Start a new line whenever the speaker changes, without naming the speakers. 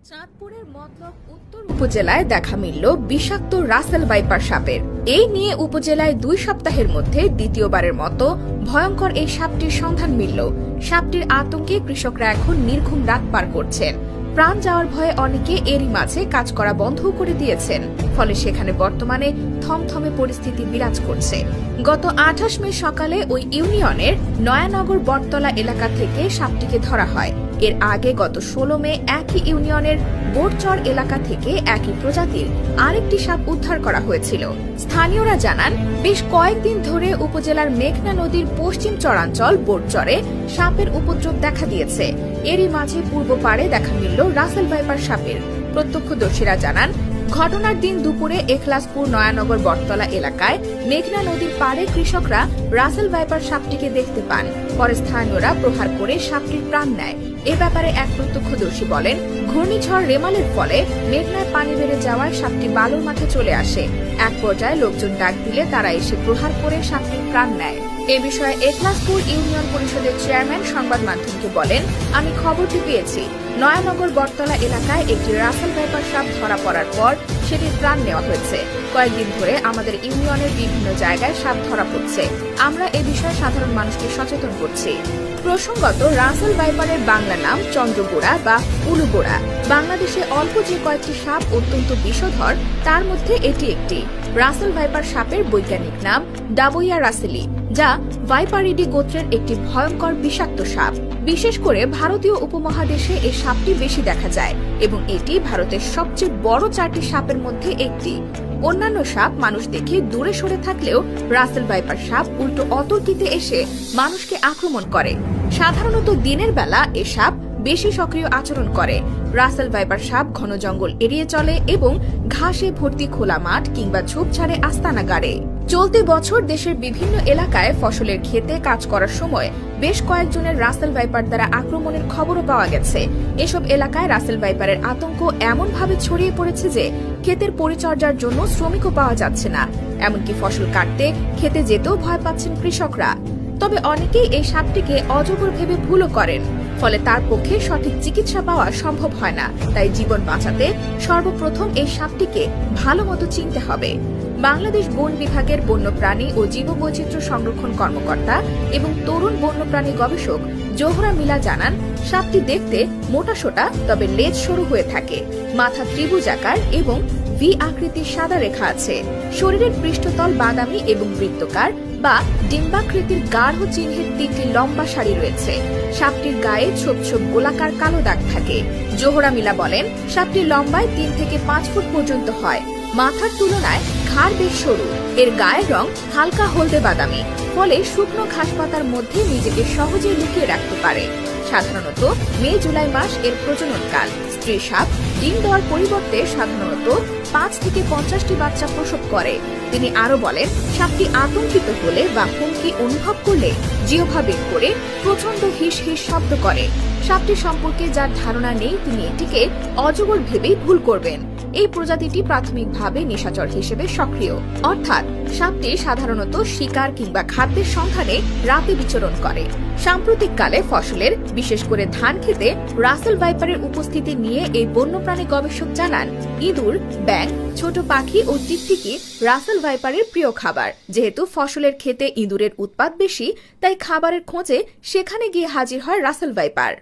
চাঁদপুরের মতলব উত্তর উপজেলায় দেখা মিলল বিষাক্ত রাসেল ভাইপার সাপের। এই নিয়ে উপজেলায় 2 সপ্তাহের মধ্যে দ্বিতীয়বারের মতো ভয়ঙ্কর এই সাপটির সন্ধান মিলল। সাপটির আতঙ্কে কৃষকরা এখন নির্ঘুম রাত পার করছেন। প্রাণ যাওয়ার ভয়ে অনেকে এরই মাঝে কাজ করা বন্ধ করে দিয়েছেন। ফলে সেখানে বর্তমানে থমথমে পরিস্থিতি বিরাজ করছে। গত 28 মে সকালে ওই ইউনিয়নের নয়ানগর বটতলা এলাকা থেকে সাপটিকে ধরা হয়। এর আগে গত 16 মে একই ইউনিয়নের বোটচর এলাকা থেকে একই প্রজাতির আরেকটি সাপ উদ্ধার করা হয়েছিল। স্থানীয়রা জানান, বেশ কয়েকদিন ধরে উপজেলার মেঘনা নদীর পশ্চিম চরাঞ্চল বোটচরে সাপের উপদ্রব দেখা দিয়েছে। এরই মাঝে পূর্ব পাড়ে দেখা মিলল রাসেল ভাইপার সাপের। প্রত্যক্ষদর্শীরা জানান, ঘটনার দিন দুপুরে এখলাসপুর নয়ানগর বটতলা এলাকায় মেঘনা নদীর পাড়ে কৃষকরা রাসেল ভাইপার সাপটিকে দেখতে পান। পরে স্থানীয়রা প্রহার করে সাপটির প্রাণ নেয়। এ ব্যাপারে এক প্রত্যক্ষদর্শী বলেন, ঘূর্ণিঝড় রেমালের ফলে মেঘনায় পানি বেড়ে যাওয়ায় সাপটি বালুর মাঠে চলে আসে। এক পর্যায়ে লোকজন ডাক দিলে তারা এসে প্রহার করে সাপটির প্রাণ নেয়। এ বিষয়ে এখলাসপুর ইউনিয়ন পরিষদের চেয়ারম্যান সংবাদ মাধ্যমকে বলেন, আমি খবরটি পেয়েছি। নয়ানগর বটতলা এলাকায় একটি রাসেল ভাইপার সাপ ধরা পড়ার পর সেটির প্রাণ নেওয়া হয়েছে। কয়েকদিন ধরে আমাদের ইউনিয়নের বিভিন্ন জায়গায় সাপ ধরা পড়ছে। আমরা এ বিষয়ে সাধারণ মানুষকে সচেতন করছি। প্রসঙ্গত, রাসেল ভাইপারের বাংলা নাম চন্দ্রগোড়া বা উলুগোড়া। বাংলাদেশে অল্প যে কয়েকটি সাপ অত্যন্ত বিষধর, তার মধ্যে এটি একটি। রাসেল ভাইপার সাপের বৈজ্ঞানিক নাম ডাবোইয়া রাসেলি, যা ভাইপারিডি গোত্রের একটি ভয়ঙ্কর বিষাক্ত সাপ। বিশেষ করে ভারতীয় উপমহাদেশে এই সাপটি বেশি দেখা যায় এবং এটি ভারতের সবচেয়ে বড় 4টি সাপের মধ্যে একটি। অন্যান্য সাপ মানুষ দেখে দূরে সরে থাকলেও রাসেল ভাইপার সাপ উল্টো অতর্কিতে এসে মানুষকে আক্রমণ করে। সাধারণত দিনের বেলা এ সাপ বেশি সক্রিয় আচরণ করে। রাসেল ভাইপার সাপ ঘন জঙ্গল এড়িয়ে চলে এবং ঘাসে ভর্তি খোলা মাঠ কিংবা ঝোপঝাড়ে আস্তানা গাড়ে। চলতি বছর দেশের বিভিন্ন এলাকায় ফসলের ক্ষেতে কাজ করার সময় বেশ কয়েকজনের রাসেল ভাইপার দ্বারা আক্রমণের খবরও পাওয়া গেছে। এসব এলাকায় রাসেল ভাইপারের আতঙ্ক এমনভাবে ছড়িয়ে পড়েছে যে ক্ষেতের পরিচর্যার জন্য শ্রমিকও পাওয়া যাচ্ছে না। এমনকি ফসল কাটতে খেতে যেতেও ভয় পাচ্ছেন কৃষকরা। তবে অনেকেই এই সাপটিকে অজগর ভেবে ভুলও করেন। ফলে তার পক্ষে সঠিক চিকিৎসা পাওয়া সম্ভব হয় না। তাই জীবন বাঁচাতে সর্বপ্রথম এই সাপটিকে ভালো মতো চিনতে হবে। বাংলাদেশ বন বিভাগের বন্যপ্রাণী ও জীববৈচিত্র্য সংরক্ষণ কর্মকর্তা এবং তরুণ বন্যপ্রাণী গবেষক জোহরা মিলা জানান, সাপটি দেখতে মোটাসোটা, তবে লেজ সরু হয়ে থাকে। মাথা ত্রিভুজাকার এবং ভি আকৃতির সাদা রেখা আছে। শরীরের পৃষ্ঠতল বাদামি এবং বৃত্তকার বা ডিম্বাকৃতির গাঢ় চিহ্নের 3টি লম্বা সারি রয়েছে। সাপটির গায়ে ছোপ ছোপ গোলাকার কালো দাগ থাকে। জোহরা মিলা বলেন, সাপটি লম্বায় 3 থেকে 5 ফুট পর্যন্ত হয়। মাথার তুলনায় ঘাড় বেশ সরু। এর গায়ের রং হালকা হলদে বাদামি, ফলে শুকনো ঘাস পাতার মধ্যে নিজেকে সহজেই লুকিয়ে রাখতে পারে। সাধারণত মে জুলাই মাস এর প্রজননকাল। স্ত্রী সাপ ডিম দেওয়ার পরিবর্তে সাধারণত 5 থেকে 50টি বাচ্চা প্রসব করে। তিনি আরো বলেন, সাপটি আতঙ্কিত হলে বা হুমকি অনুভব করলে জিহ্বা বের করে প্রচন্ড হিস হিস শব্দ করে। সাপটি সম্পর্কে যার ধারণা নেই তিনি এটিকে অজগর ভেবেই ভুল করবেন। এই প্রজাতিটি প্রাথমিকভাবে নিশাচর হিসেবে সক্রিয়, অর্থাৎ সাপটি সাধারণত শিকার কিংবা খাদ্যের সন্ধানে রাতে বিচরণ করে। সাম্প্রতিককালে ফসলের, বিশেষ করে ধান খেতে রাসেল ভাইপারের উপস্থিতি নিয়ে এই বন্যপ্রাণী গবেষক জানান, ইঁদুর, ব্যাঙ, ছোট পাখি ও টিকটিকি রাসেল ভাইপারের প্রিয় খাবার। যেহেতু ফসলের ক্ষেতে ইঁদুরের উৎপাত বেশি, তাই খাবারের খোঁজে সেখানে গিয়ে হাজির হয় রাসেল ভাইপার।